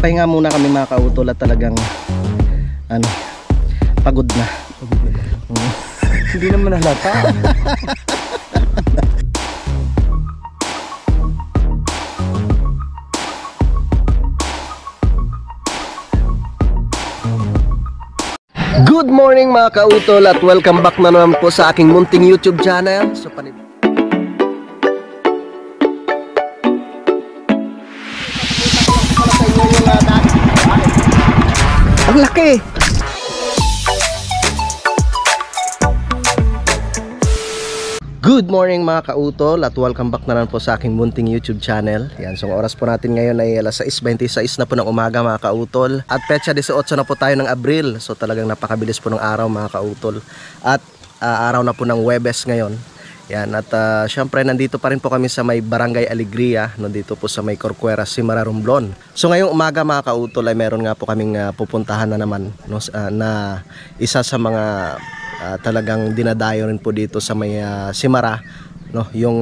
Pahinga muna kami mga kautol at talagang ano, pagod na. Hindi naman halata. Good morning mga kautol at welcome back na naman po sa aking munting YouTube channel. So, ang laki! Good morning mga kautol at welcome back na naman po sa aking munting YouTube channel. Yan, so oras po natin ngayon ay alas 6:26 na po ng umaga mga kautol. At petsa 18 na po tayo ng Abril. So talagang napakabilis po ng araw mga kautol. At araw na po ng Huwebes ngayon. Yan, at syempre nandito pa rin po kami sa may Barangay Alegria, nandito po sa may Corcuera, Simara, Romblon. So ngayong umaga mga kautol ay meron nga po kaming pupuntahan na naman, no, na isa sa mga talagang dinadayo rin po dito sa may Simara, no, yung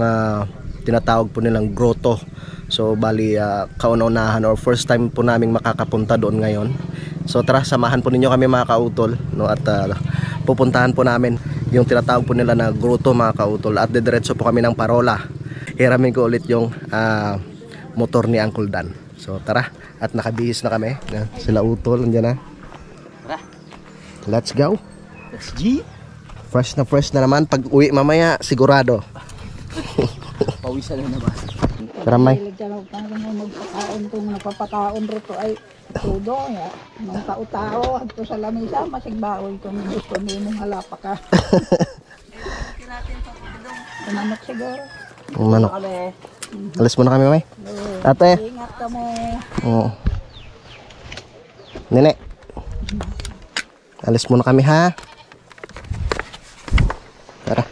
tinatawag po nilang grotto. So bali kauna-unahan or first time po naming makakapunta doon ngayon. So tara, samahan po ninyo kami mga kautol, no, at pupuntahan po namin yung tinatawag po nila na grotto mga kautol. At didiretso po kami ng Parola. Hiramin ko ulit yung motor ni Uncle Dan. So tara, at nakabihis na kami. Sila utol, nandiyan na. Tara, let's go. Let's G. Fresh na naman. Pag uwi mamaya, sigurado. Pawisan na naman. Tara, May. Magpataon kung napapataon rito ay tudo. Nung tao-tao, at sa lamisa, masigbaoy kung gusto mo mong halapa ka. Manok siguro. Manok. Alis muna kami, May. Ate. Ingat ka mo. Oo. Nene. Alis muna kami ha. Tara.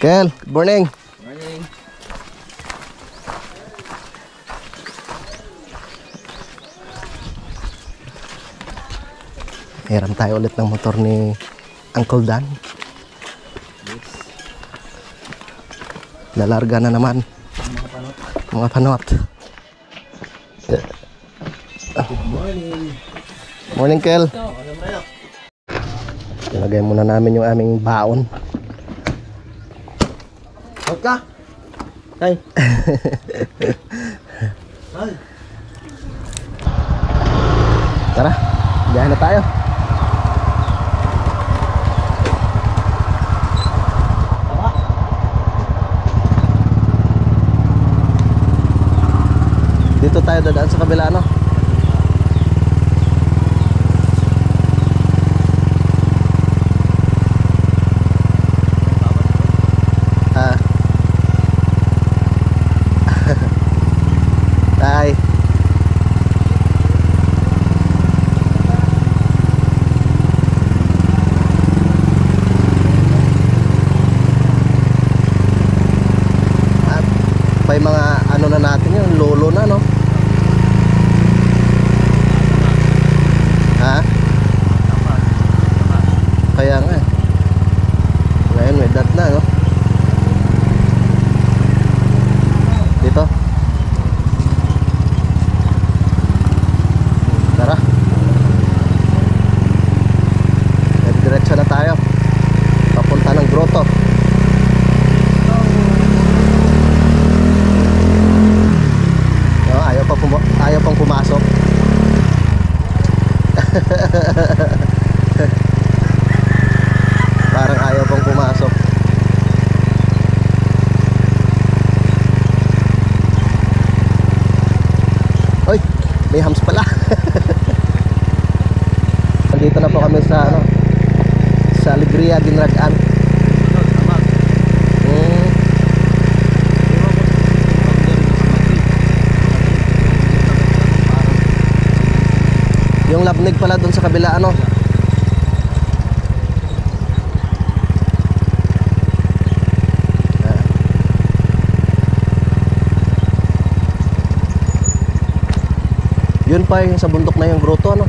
Kel, good morning. Morning. Hiram tayo ulit ng motor ni Uncle Dan. Lalarga na naman. Mga panot. Good morning. Morning, Kel. Ilagay muna namin yung aming baon. Huwag ka. Ay. Ay. Tara, biyahe na tayo. Dito tayo dadaan sa kabila, no? Tay. At may mga ano na natin yun, lolo na, no? Ha? Kaya nga. Ngayon may dat na, no? Dito. Tara. Diretso na tayo. Papunta ng grotto. Oh, ayaw pang pumasok. Parang ayaw pang pumasok. Oy, may hams pala. Nandito na po kami sa ano, sa Alegria, Ginragaan. Yung labnig pala doon sa kabila, ano? Yun pa yung sa bundok na yung grotto, ano?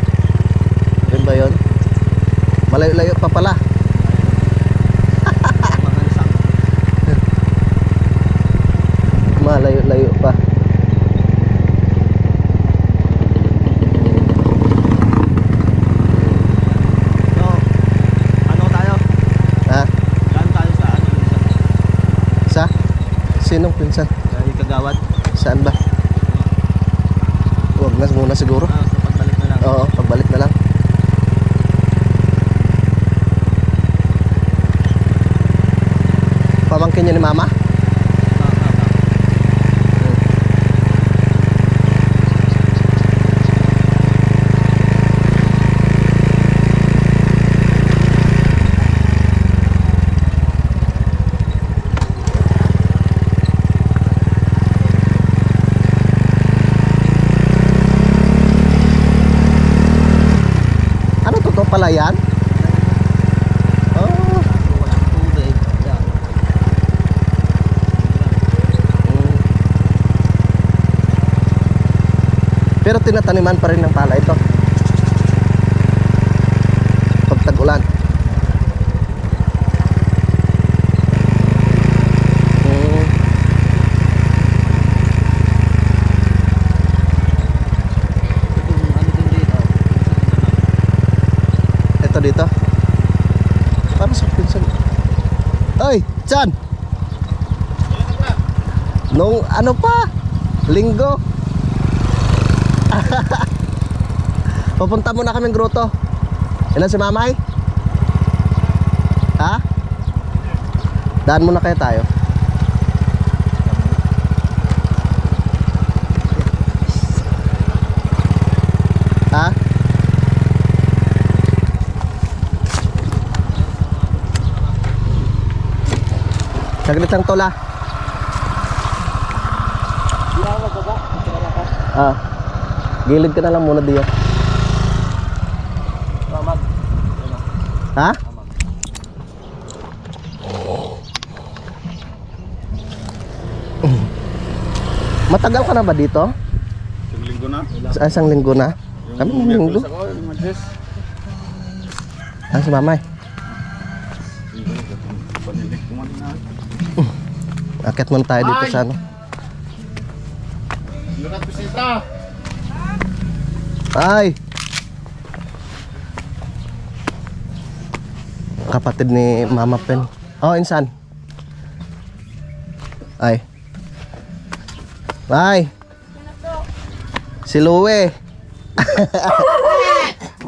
Yun ba yun? Malayo-layo pa pala. Malayo-layo pa. So, ano tayo? Ha? Saan tayo sa ano? Sa? Sinong pinsan? Sa Kagawad? Saan ba? Huwag na muna siguro. Ah, so pagbalik na lang. Oo, pagbalik na lang. Pamangkin niyo ni mama? Ano totoo pala yan? Oh. Walang tubig. Yan. Pero tinataniman pa rin ng pala ito pag tag-ulan. Ano din dito? Ito dito. Para sa pinsan. Oy, Chan! Nung ano pa? Linggo. Pupunta muna kaming grotto. Ilan si Mamay? Ha? Daan muna kaya tayo. Ha? Saglit lang tola. Ah. Gilid ka na lang muna diyan. Ramag. Ha? Matagal ka na ba dito? Isang linggo na. Sa isang linggo na? Kami ng linggo. Miyerkules ako, yung Madres. Ah, si Mamay. Panilig kumain na. Akit muna tayo dito sa ano. Lukat bisita. Ay! Kapatid ni Mama Pen. Oh, insan. Ay. Ay. Si Louie.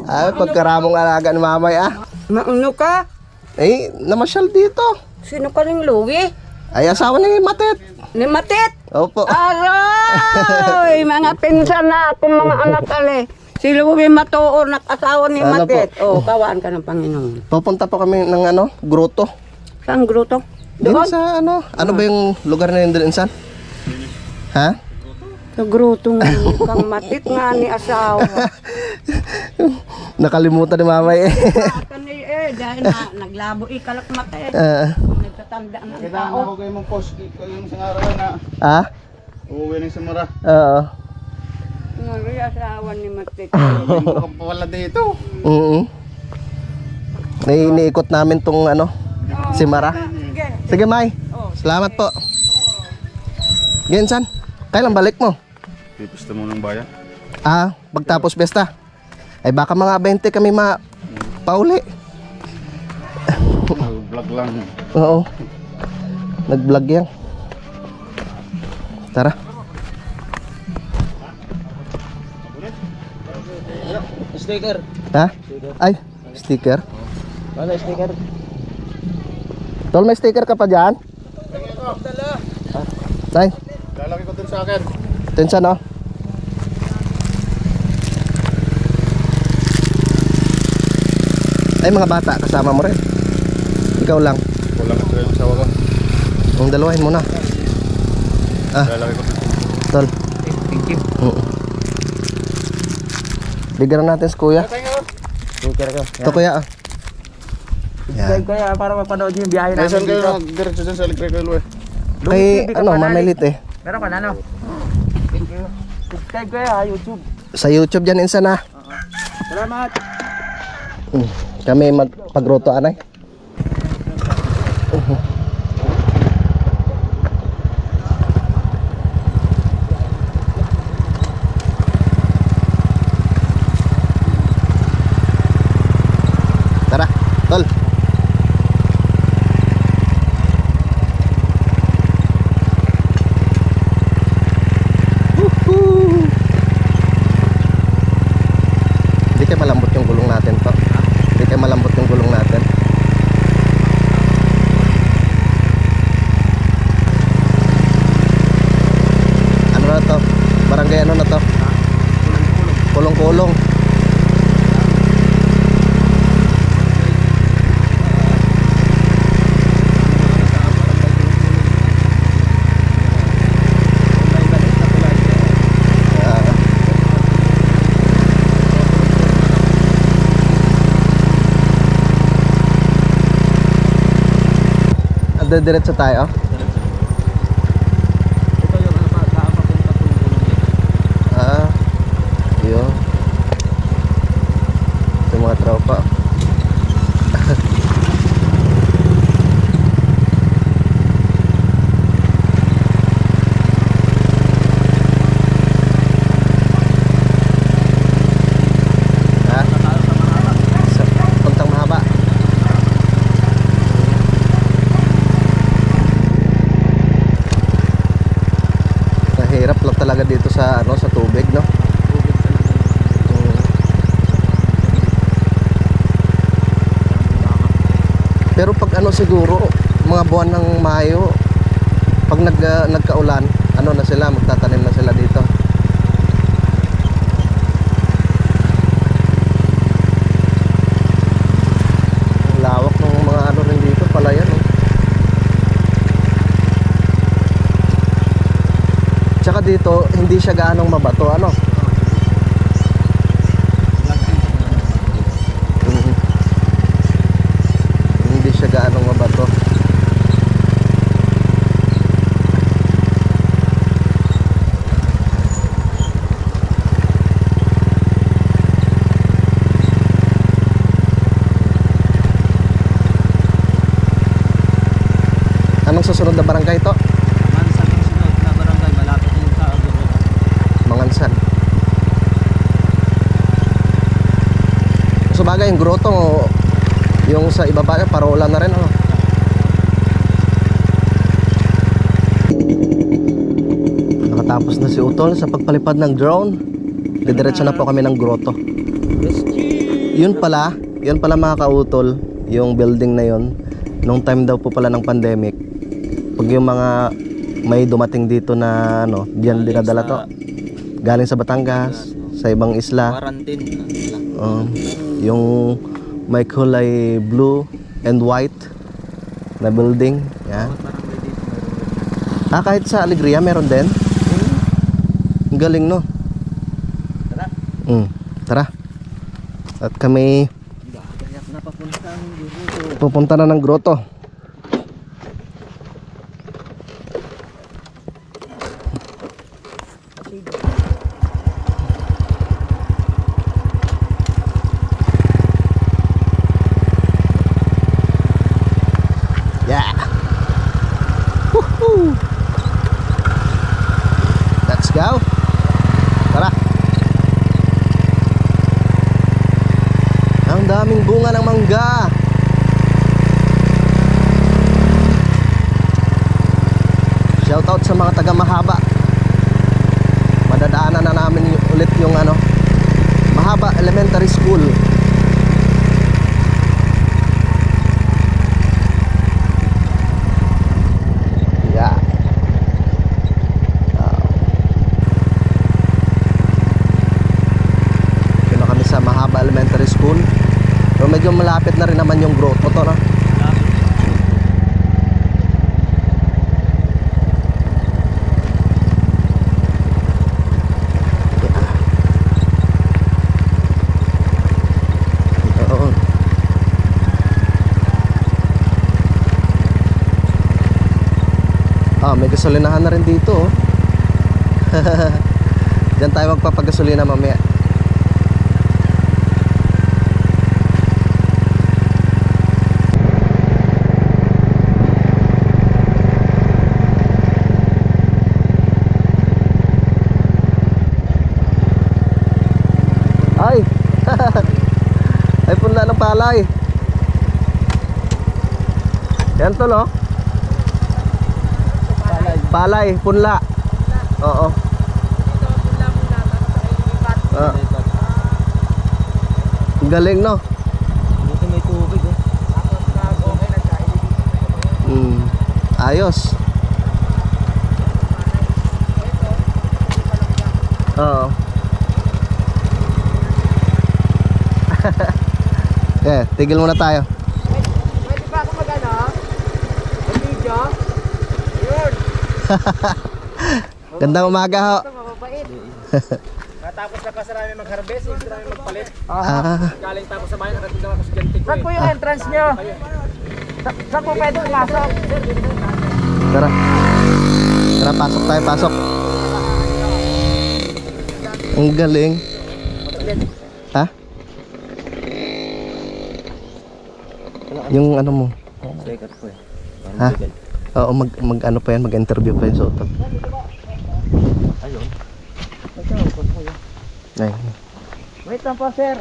Ay, pagkaramong alaga ni Mamay ah. Maano ka? Eh, namasyal dito. Sino ka ning Louie? Ay, asawa ni Matet. Ni Matit? Opo. Aroy! Mga pinsan na akong mga anak ali. Si Louie Matuor, asawa ni Ano Matit. po? Oh, kawaan ka ng Panginoon. Pupunta po kami ng ano, grotto. Saan gruto? Din Doon? sa ano, ano ba yung lugar na yun din, insan? Ha? Sa gruto nga kang Matit nga ni asawa. Nakalimutan ni Mamay eh. Kani dahil na naglabo ikalak mata eh. Nagtatanda ng Kailangan tao. ako kayo mong post yung isang araw na Ah? uuwi ng Samara. Oo. Ngari asawa ni Matit. Linggo ka pa wala dito. Iniikot namin tong ano, si Mara. Sige, May. Salamat po. Gensan, kailan balik mo? Pipusta mo ng bayan. Ah, pagtapos besta. Ay baka mga 20 kami pauli. Vlog lang. Oo. Nag-vlog yan. Tara. Sticker. Ha? Ay, sticker. Ano sticker? Tol, may sticker ka pa dyan? Tay, Lalaki ko dun sa akin. tensa no? Ay, mga bata, kasama mo rin. Ikaw lang. Walang ito yung asawa ko. Ang dalawahin mo na. Lalaki ko dun. Tol. Thank you. Bigyan na natin si kuya. Sticker ko. Ito kuya ah. Subscribe kaya para mapanood niyo yung biyahe Ay, namin saan kayo dito. nag-diretso dyan sa Electrical Way? Kay ano, mamilit eh. Meron ka na no? Thank you. Subscribe kaya YouTube. Sa YouTube yan insan ha. Salamat. Kami magpagruto anay. Tara, tol. Hindi kayo malambot yung gulong natin to. Hindi kayo malambot yung gulong natin. Ano na to? Barangay ano na to? Kulong-kulong. Diretso tayo. Ito yung ano papunta Yun. Ito yung mga tropa. Ha? Puntang Mahaba. Hirap lang talaga dito sa ano sa tubig, no? Pero pag ano siguro mga buwan ng Mayo, pag nagkaulan, ano na sila, magtatanim na sila dito. Ang lawak ng mga ano rin dito, palayan, no? Tsaka dito, hindi siya gaanong mabato, ano? Hindi siya gaanong mabato. Anong susunod na barangay to? Mansan ang sunod na barangay, malapit yung sa Agurota. Mangansan. So bagay yung grotto, yung sa ibaba parola na rin, ano? Nakatapos na si Utol sa pagpalipad ng drone. Didiretso na po kami ng grotto. Yun pala mga kautol, yung building na yun, nung time daw po pala ng pandemic, pag yung mga may dumating dito na ano, diyan dinadala to. Galing sa Batangas, sa ibang isla. Quarantine. Yung may kulay blue and white na building. Yan. Kahit sa Alegria meron din. Ang galing, no? Tara. Tara. At kami pupunta na ng grotto. Yeah. Woohoo. Let's go. Tara. Ang daming bunga ng mangga. Shoutout sa mga taga Mahaba. Madadaanan na namin ulit yung ano, Mahaba Elementary School. Yeah. Yun na kami sa Mahaba Elementary School. So medyo malapit na rin naman yung grotto to, no? May gasolinahan na rin dito, oh. Diyan tayo magpapagasolina mamaya. Ay! Ay, punla ng palay. Yan to, no? Palay, punla. Oo. Ah. Ang galing, no? Dito may tubig eh. Ayos. Oo. Tigil muna tayo. Pwede ba ako mag-ano? Mag-video? Yun! Gandang umaga ho. Ito, mababait. Katapos na kasi namin mag-harvest, hindi namin magpalit. Galing tapos sa bayan, nakatinda ako sa ganti ko. Saan po yung entrance nyo? Saan po pwede pumasok? Tara. Tara, pasok tayo, pasok. Ang galing. Ha? Yung ano mo? Second po eh. Ha? Oo, mag ano pa yan, mag-interview pa yan sa utap. Ayun. Ay. Wait lang po, sir.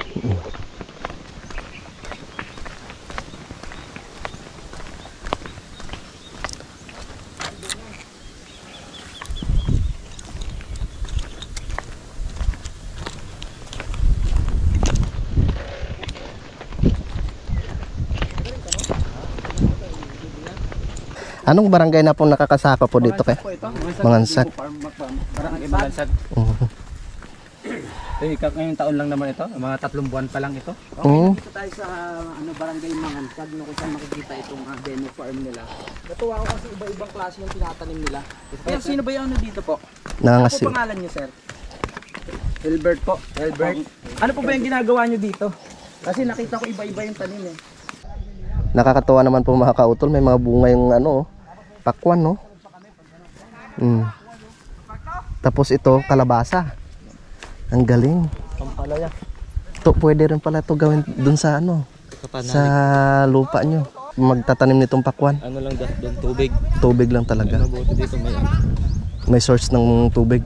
Anong barangay na pong nakakasaka po dito kay? Mangansag. Barangay Mangansag. Ngayong taon lang naman ito. Mga 3 buwan pa lang ito. Oo. Dito tayo sa barangay Mangansag no, kung saan makikita itong Deno farm nila. Natuwa ako kasi iba-ibang klase yung tinatanim nila. Pero sino ba yung ano dito po? Ano Nangangasil. po pangalan niyo, sir? Hilbert po. Hilbert. Ano po ba yung ginagawa niyo dito? Kasi nakita ko iba-iba yung tanim eh. Nakakatawa naman po mga kautol, may mga bunga yung ano, pakwan, no? Tapos ito, kalabasa. Ang galing. Pampalaya. To, pwede rin pala ito gawin dun sa ano, sa lupa nyo. Magtatanim nitong pakwan. Ano lang doon, tubig. Tubig lang talaga. Mabuti dito may May source ng tubig.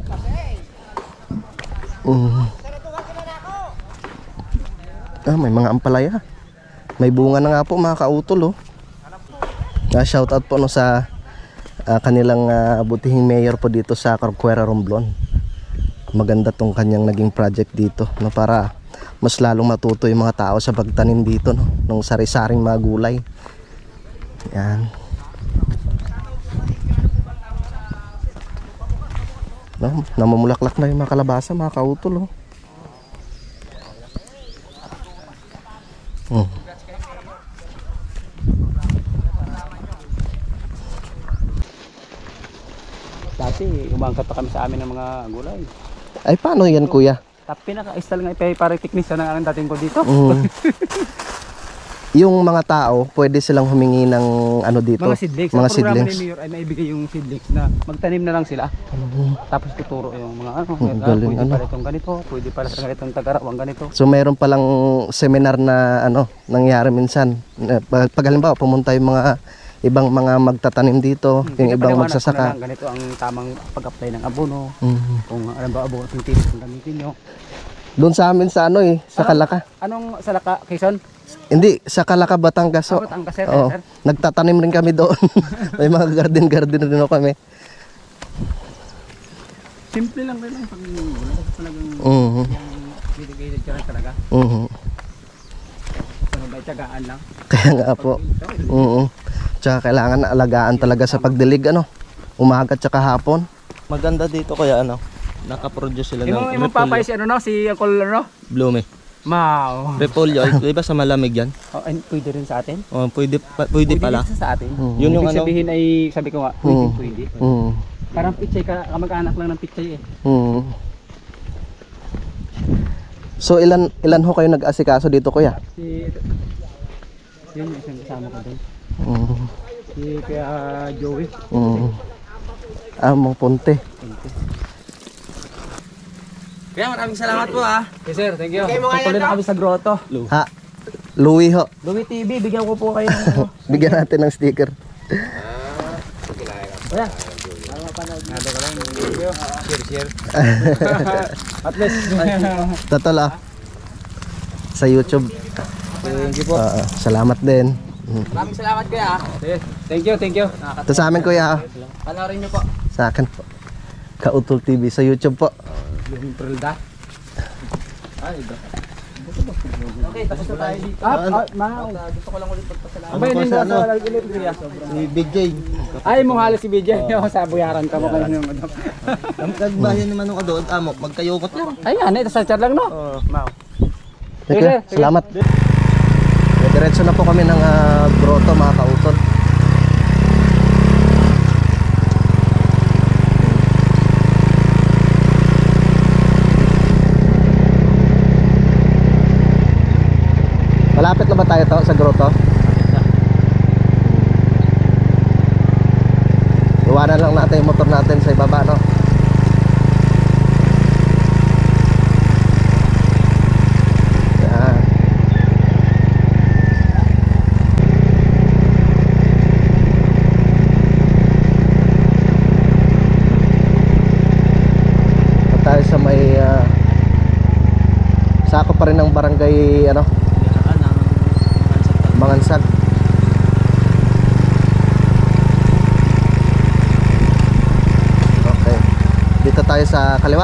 May mga ampalaya. May bunga na nga po mga kautol, oh. Shoutout po no sa kanilang butihing mayor po dito sa Corcuera, Romblon. Maganda tong kanyang naging project dito, no, para mas lalong matuto yung mga tao sa pagtanim dito, no, ng sari-saring mga gulay. Yan. No, namumulaklak na yung mga kalabasa mga kautol, oh. dati, umangkat pa kami sa amin ng mga gulay. Ay, paano yan, kuya? Pinaka-install nga parang technician ng ang dating ko dito. Yung mga tao, pwede silang humingi ng ano dito? Mga seedlings. Mga Ang programa seedlings. ni Mayor ay maibigay yung seedlings na magtanim na lang sila. Tapos tuturo yung mga ano, galing, pwede ano. pala itong ganito, pwede pala sa ganitong tagarawang ganito. So mayroon palang seminar na ano, nangyari minsan. Pag halimbawa pumunta yung mga ibang mga magtatanim dito, yung ibang magsasaka. Ganito ang tamang pag-apply ng abono. Kung alam ba abono yung tinis kung gamitin nyo. Doon sa amin sa ano sa Kalaka. Anong Salaka, Quezon? Hindi, sa Kalaka, Batangas. So, Batangas, sir, oo, sir. nagtatanim rin kami doon. May mga garden rin kami. Simple lang rin ang pag-wala. Talagang dedicated ka lang talaga. May tiyagaan lang. Kaya nga po. Tsaka kailangan alagaan talaga sa pagdilig, ano, umaga tsaka hapon. Maganda dito kaya ano, nakaproduce sila ng Yung papay si ano no, si Uncle ano? Blooming. Mao. Repolyo, di ba sa malamig yan? Oh, and pwede rin sa atin? Oh, pwede pala. Din sa atin. Yun yung Ibig ano. sabihin ay sabi ko nga, pwede. Parang pichay kamag-anak lang ng pichay eh. So ilan ho kayo nag-asikaso dito, kuya? Si yun yung isang kasama ko doon. Si kaya Joey. Mga punte. Kaya maraming salamat po ah. Okay sir, thank you. Tutuloy na kami sa grotto. Ha? Louie ho. Louie TV, bigyan ko po kayo ng ano. Bigyan natin ng sticker. Kuya. Para mapanood niyo. Nado ka lang. Share. At least. Totoo ah. Sa YouTube. Thank you po. Salamat din. Maraming salamat kuya. Thank you. Ito sa amin kuya ha. Panoorin niyo po. Sa akin po. Kautol TV sa YouTube po. Yung Prilda. Okay, tapos na tayo dito. Gusto ko lang ulit magpasalamat. Abay, hindi na sa ulit kuya. Si BJ. Ay, mong halos si BJ. Sa buyaran ka mo kayo ng ano. Nagbahin naman ako doon. Amo, magkayukot lang. Ay, yan eh. Sa chat lang, no? Thank you. Salamat. Diretso na po kami ng grotto mga kautol. Malapit na ba tayo sa grotto? Iwanan lang natin yung motor natin sa ibaba, no? Yan. Ito tayo sa may sakop pa rin ng barangay ano? Mangansag. Okay. Dito tayo sa kaliwa.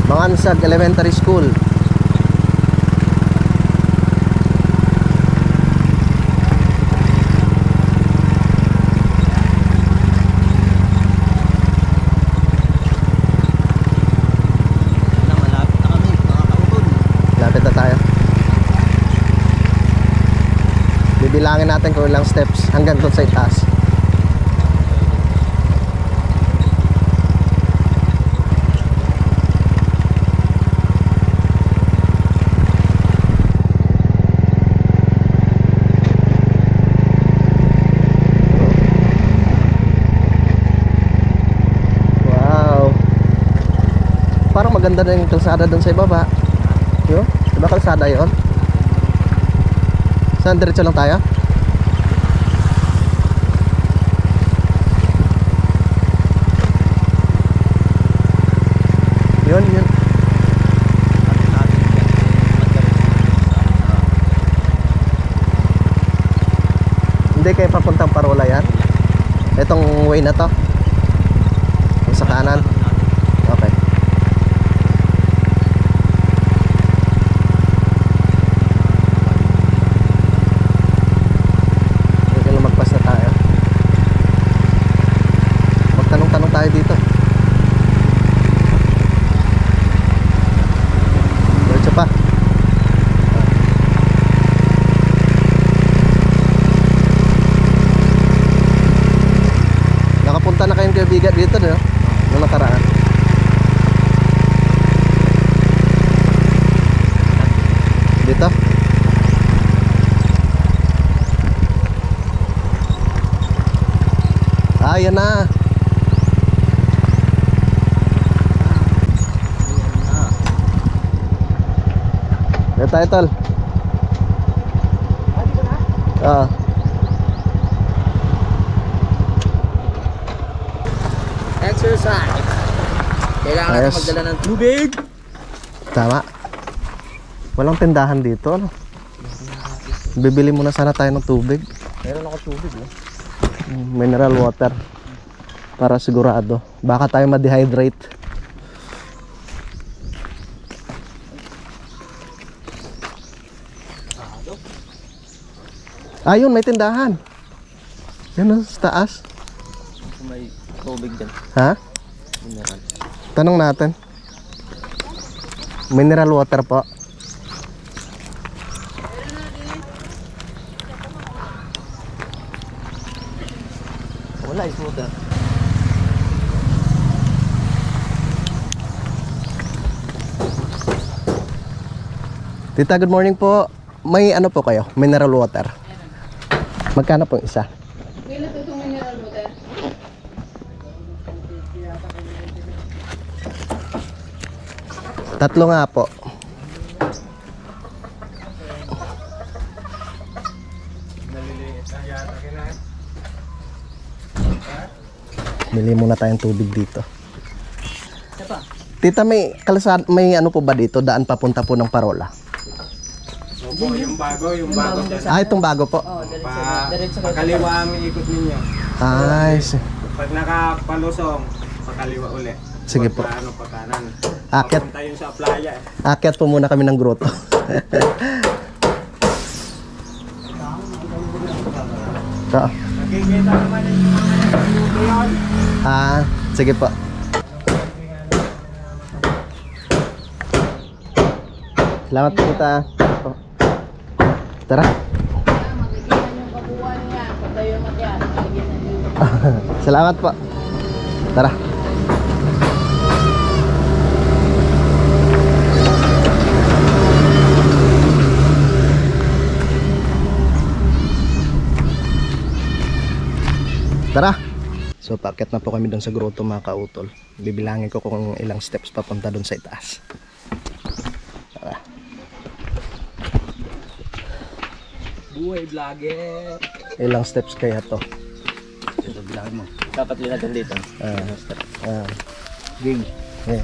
Mangansag Elementary School. Lapit na tayo. Bibilangin natin kung ilang steps hanggang doon sa itaas. Wow. Parang maganda na yung kalsada doon sa ibaba. Yun? Diba kalsada yun? Saan? Diretso lang tayo? Yun. Hindi kayo papuntang Parola yan? Itong way na to? Yung sa kanan? Okay. Magtanong-tanong tayo dito. Diretso pa. Nakapunta na kayong kaibigan dito, no? Nung nakaraan. Dito. Yan na. Dito tayo, tol. Exercise. Kailangan natin magdala ng tubig. Tama. Walang tindahan dito, ano? Bibili muna sana tayo ng tubig. Meron ako tubig, no? Mineral water. Para sigurado. Baka tayo ma-dehydrate. Ayun, may tindahan. Yan, sa taas. May tubig dyan. Ha? Mineral. Tanong natin. Mineral water po. Wala, is water. Tita, good morning po. May ano po kayo? Mineral water. Magkano po isa? Tatlo nga po. Bili muna tayong tubig dito. Tita, may kalsada, may ano po ba dito? Daan papunta po ng Parola? Opo, yung bago dyan sa Itong bago po. pakaliwa ang ikot ninyo. Ay, Pag nakapalusong, pakaliwa uli. Sige po. Pag pakanan. Akyat. Papunta yun sa playa. Akyat po muna kami ng grotto. Ito. Nakikita naman yung mga yun. Sige po. Salamat po, tita. Tara. Salamat po. Tara. Tara. So paakyat na po kami doon sa grotto mga kautol. Bibilangin ko kung ilang steps papunta doon sa itaas. Tara. Buhay vlogger. Ilang steps kaya to? Ito, bilangin mo. Dapat din natin dito. Game. Okay.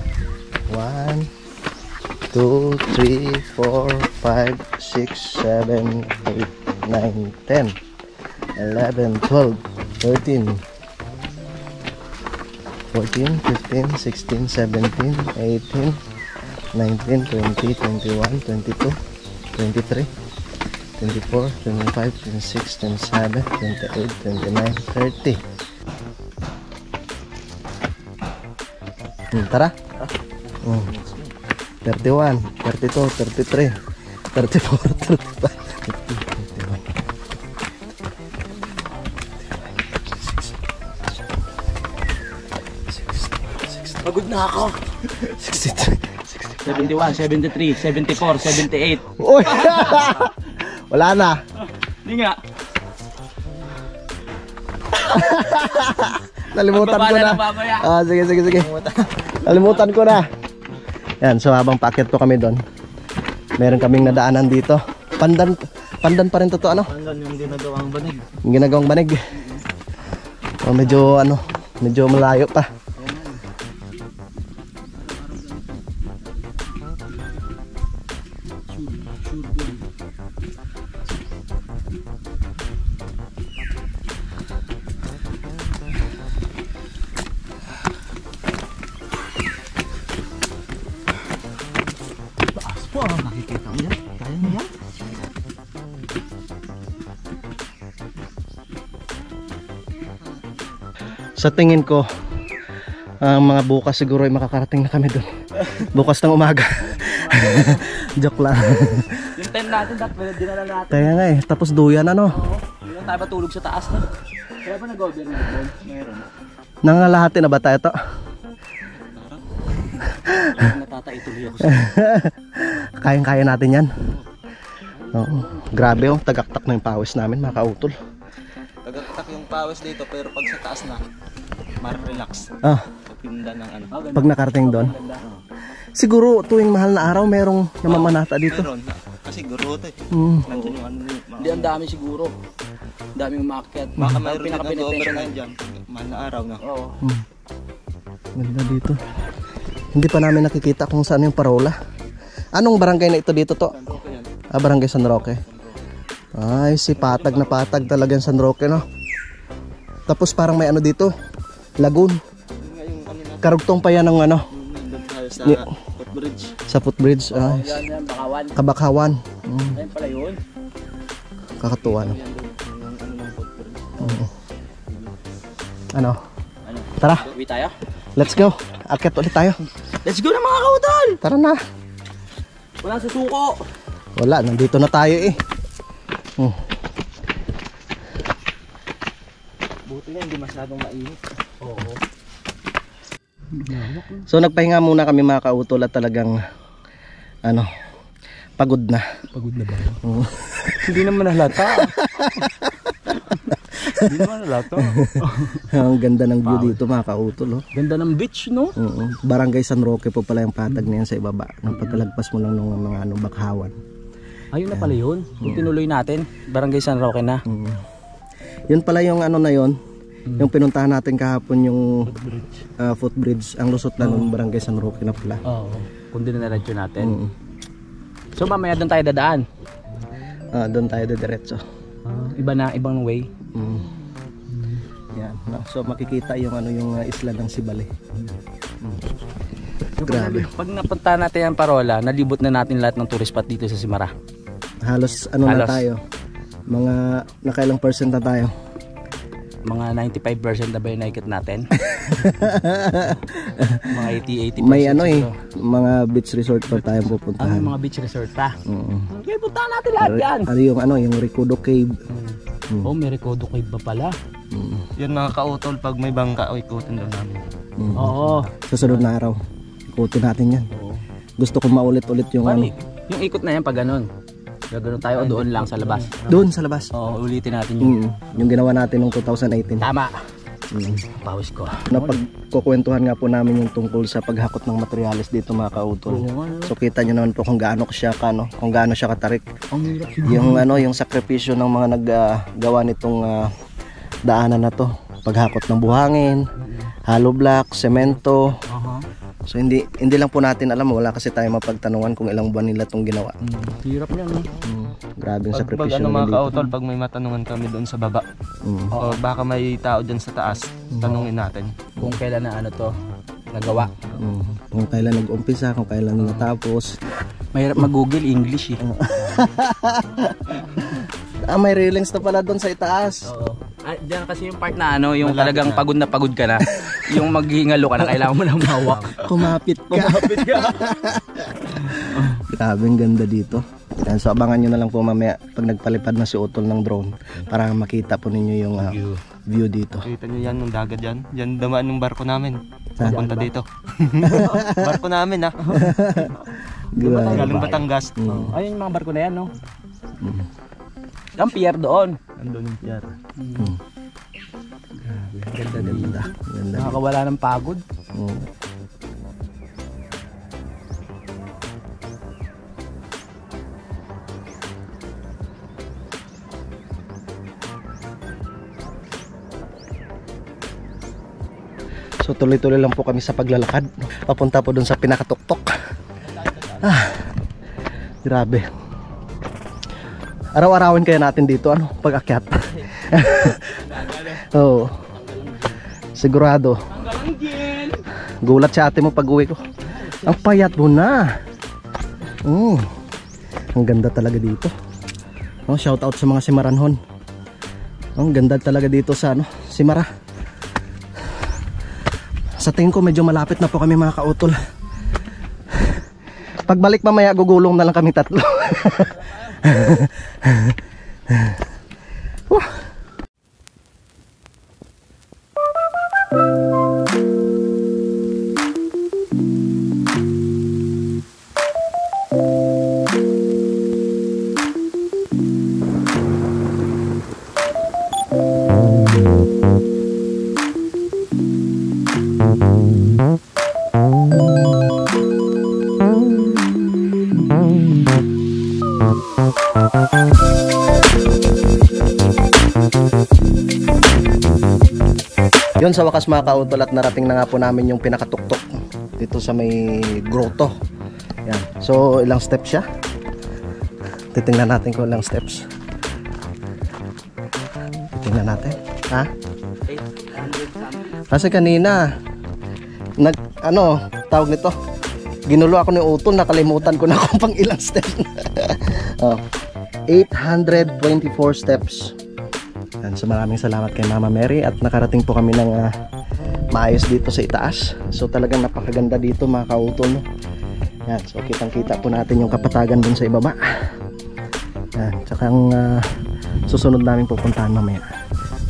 1, 2, 3, 4, 5, 6, 7, 8, 9, 10, 11, 12, 13, 14, 15, 16, 17, 18, 19, 20, 21, 22, 23, 24, 25, 26, 27, 28, 29, 30. Tara. 31, 32, 33, 34, 35, 50, Pagod na ako. 63, 71, 73, 74, 78. Uy! Wala na. Hindi nga. Nalimutan ko Magbabala na. na mamaya. Sige. Nalimutan ko na. Yan, so habang paakyat po kami doon, meron kaming nadaanan dito. Pandan pa rin to, ano? Hanggang yung ginagawang banig. Yung ginagawang banig. Medyo malayo pa. Nakikita mo yan? Kaya mo yan? Sa tingin ko, mga bukas siguro ay makakarating na kami doon. Bukas ng umaga. Joke lang. Yung time natin, dapat dinala natin. Kaya nga tapos duyan ano. Hindi na tayo matulog sa taas na. Kaya ba nag-overnight doon? Meron. Nangalahati na ba tayo to? Natatay tuloy ako. Kayang-kaya natin yan. Oo. Grabe tagaktak na yung pawis namin mga kautol. Tagaktak yung pawis dito pero pag sa taas na, mar-relax. Kapinda ng ano. Pag nakarating doon. Siguro tuwing mahal na araw merong namamanata dito. Meron. Kasi guruto eh. Nandun yung ano. Hindi, ang dami siguro. Ang daming umakyat. Baka mayroon na nag-overnight dyan. Mahal na araw na. Oo. Ganda dito. Hindi pa namin nakikita kung saan yung Parola. Anong barangay na ito dito to? Barangay San Roque. Ay, patag na patag talaga yung San Roque, no? Tapos parang may ano dito, lagoon. Karugtong pa yan ng ano, Sa footbridge. sa footbridge. Ay, Yan, Bakawan. Kabakawan. Ayun pala yun. Kakatuwa, no? Ano? Tara, Uwi tayo. let's go. Akyat ulit tayo. Let's go na mga kautol! Tara na. Wala susuko. Wala, nandito na tayo eh. Buti na hindi masyadong mainit. So nagpahinga muna kami mga kautol at talagang ano, pagod na. Pagod na ba? Hindi naman halata. Hindi naman wala to. Ang ganda ng view dito mga kautol. Oh. Ganda ng beach, no? Oo. Barangay San Roque po pala yung patag na yan sa ibaba. Nang pagkalagpas mo lang ng mga bakhawan. Ayun na pala yun. Yung tinuloy natin, Barangay San Roque na. Yun pala yung ano na yun. Yung pinuntahan natin kahapon yung footbridge. Ang lusot na nung Barangay San Roque na pala. Oo. Kung dinaradyo natin. So mamaya doon tayo dadaan. Doon tayo diretso. Iba na, ibang way. Yan. So makikita yung ano yung isla ng Sibali. So, Grabe. Pag napunta natin ang Parola, nalibot na natin lahat ng tourist spot dito sa Simara. Halos ano na Halos. tayo. Mga nakailang percent na tayo. Mga 95% na ba yung naikot natin? Mga 80% May ano siguro. mga beach resort pa tayong pupuntahan. Mga beach resort pa. Okay, puntahan natin lahat yan. Ano yung ano yung Recodo Cave. Oh, may Recodo Cave ba pala? Yun mga kautol, pag may bangka, o ikutin daw namin. Oo. Sa sunod na araw. Ikutin natin yan. Gusto ko maulit-ulit yung ano. Yung ikot na yan pag ganun. Gagano tayo o doon lang sa labas. Doon sa labas. Oo, ulitin natin yun. Yung ginawa natin noong 2018. Tama. Pawis ko. Napagkukwentuhan nga po namin yung tungkol sa paghakot ng materialis dito mga kautol. So kita nyo naman po kung gaano siya kung gaano siya katarik. Yung ano, yung sakripisyo ng mga naggawa nitong daanan na to. Paghakot ng buhangin, hollow block, semento. So hindi lang po natin alam, wala kasi tayo mapagtanungan kung ilang buwan nila itong ginawa. Hirap yan, no? Grabe yung Pag sakripisyo ano nila mga dito. kautol, pag may matanungan kami doon sa baba, o baka may tao dyan sa taas, tanungin natin. Kung kailan na ano to, nagawa. Kung kailan nag-umpisa, kung kailan natapos. Mahirap mag-google English eh. May railings na pala doon sa itaas. Oo. Diyan kasi yung part na ano, yung talagang pagod na pagod ka na. Yung maghihingalo ka na, kailangan mo lang mawak. Kumapit ka. Grabe, ang ganda dito. Yan, so abangan nyo na lang po mamaya pag nagpalipad na si Utol ng drone para makita po ninyo yung view dito. Kita nyo yan, yung dagat dyan. Yan damaan ng barko namin. Papunta dito. Barko namin Grabe. Galing Batangas. Ayun yung mga barko na yan, no? Ang pier doon. Andun yung pier. Ganda. Nakakawala ng pagod. So tuloy-tuloy lang po kami sa paglalakad. Papunta po dun sa pinakatuktok. Grabe. Araw-arawin kaya natin dito ano, pag-akyat. Oo. Sigurado. Gulat si ate mo pag-uwi ko. Ang payat mo na. Ang ganda talaga dito. Oh, shout out sa mga Simaranhon. Ang ganda talaga dito sa ano, Simara. Sa tingin ko medyo malapit na po kami mga kautol. Pagbalik mamaya gugulong na lang kami tatlo. Yun, sa wakas mga kautol, at narating na nga po namin yung pinakatuktok dito sa may grotto. Yan. So ilang steps siya? Titingnan natin kung ilang steps. Titingnan natin. Ha? 800 kasi kanina tawag nito, ginulo ako ni Utol, nakalimutan ko na kung pang ilang steps. 824 steps. Yan, so maraming salamat kay Mama Mary at nakarating po kami ng maayos dito sa itaas. So talagang napakaganda dito mga kautol, no? Yan, so kitang kita po natin yung kapatagan dun sa ibaba. Yan, tsaka ang susunod namin pupuntahan mamaya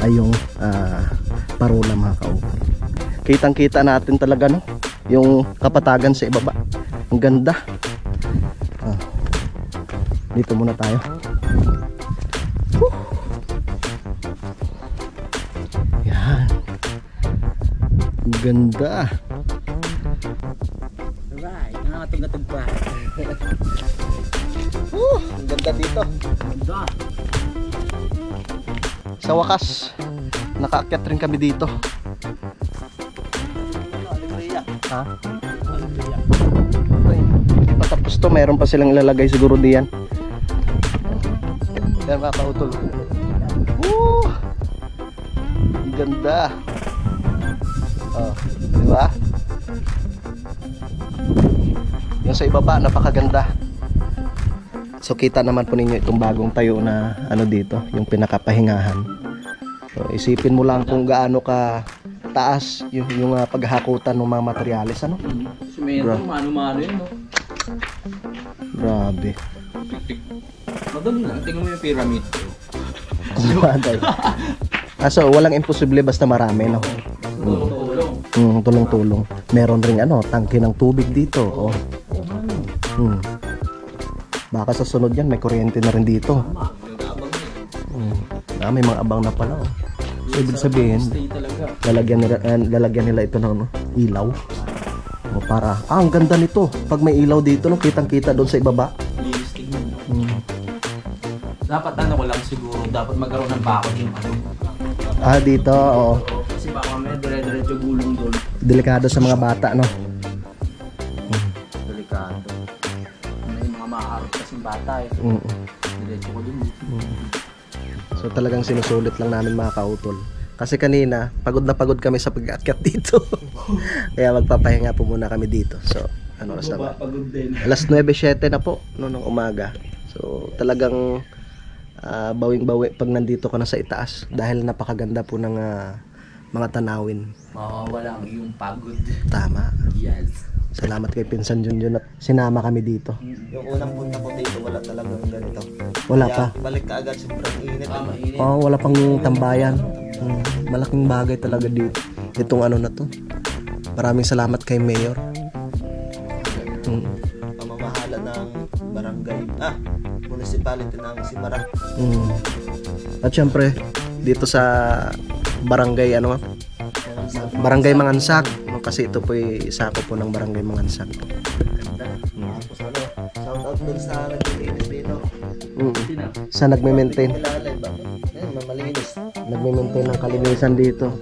ay yung Parola mga kautol. Kitang kita natin talaga, no, yung kapatagan sa ibaba. Ang ganda. Dito muna tayo. Ang ganda. Right, nangangatog-atog pa. Ang ganda dito. Sa wakas, nakaakyat rin kami dito. Ha? Ay, patapos to, meron pa silang ilalagay siguro diyan. Yan mga kautol. Ang ganda. Oh, di ba? Yung sa ibaba, napakaganda. So kita naman po ninyo itong bagong tayo na ano dito, yung pinakapahingahan. So isipin mo lang kung gaano ka taas yung paghahakutan ng mga materyales, ano? Semento, mano-mano yun, no? Grabe. Madali lang, tingnan mo yung pyramid. So walang imposible basta marami, no? Tulong-tulong. Tulong-tulong. Meron ring ano, tangke ng tubig dito, oh. Baka sa sunod yan may kuryente na rin dito. May mga abang na pala, oh. So, ibig sabihin, lalagyan nila ito ng ano, ilaw. O para, ang ganda nito. Pag may ilaw dito, no, kitang-kita doon sa ibaba. Dapat ano ko lang siguro, dapat magkaroon ng bakod yung ano. Dito, oo. Kasi baka may dire-diretso gulong doon. Delikado sa mga bata, no? Delikado. May mga maharap kasing bata eh. Diretso ko dun. So talagang sinusulit lang namin mga kautol. Kasi kanina, pagod na pagod kami sa pag-akyat dito. Kaya magpapahinga po muna kami dito. So, ano oras na ba? Pagod din. Alas 9:07 na po, no, ng umaga. So, talagang bawing-bawi pag nandito ka na sa itaas. Dahil napakaganda po ng mga tanawin. Mawawala ang iyong pagod. Tama. Yes. Salamat kay Pinsan Junjun at sinama kami dito. Yung unang punta ko dito, wala talagang ganito. Wala Kaya pa. balik ka agad, sobrang init. Mainit. Wala pang tambayan. Malaking bagay talaga dito. Itong ano na to. Maraming salamat kay Mayor. Pamamahala ng barangay, municipality ng Simarak. At syempre, dito sa barangay ano, Barangay Mangansak, kasi ito po isako po ng Barangay Mangansak. Tapos ano, shout out dun sa naglilinis dito. Sa nagme-maintain. Nilalay ba? Malinis. Nagme-maintain ng kalinisan dito.